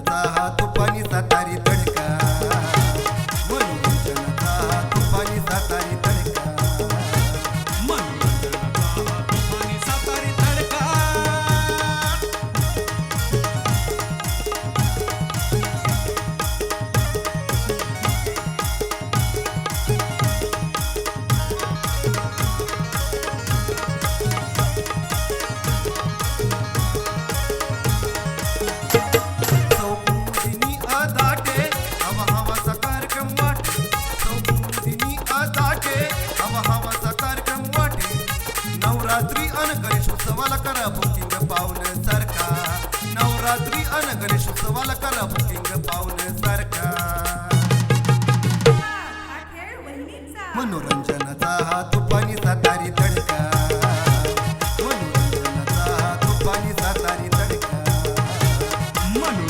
मनोरंजनाचा हा तुफानी सातारी तडका, मनोरंजनाचा हा तुफानी सातारी तडका, मनोरंजनाचा हा तुफानी सातारी तडका. चौकुंदिनी अदाटे हवा हवाचा कार्यक्रम वाटे, चौकुंदिनी अदाटे हवा हवाचा कार्यक्रम वाटे, नवरात्री अन गणेशोत्सवाला करा बुकिंग पाहुण सारखा, नवरात्री अन गणेशोत्सवाला करा बुकिंग पाहुण सारखा. हा खेळ वहिनींचा. मनोरंजनाचा हा तुफानी सातारी तडका, मनोरंजनाचा हा तुफानी सातारी तडका, मनोरंजनाचा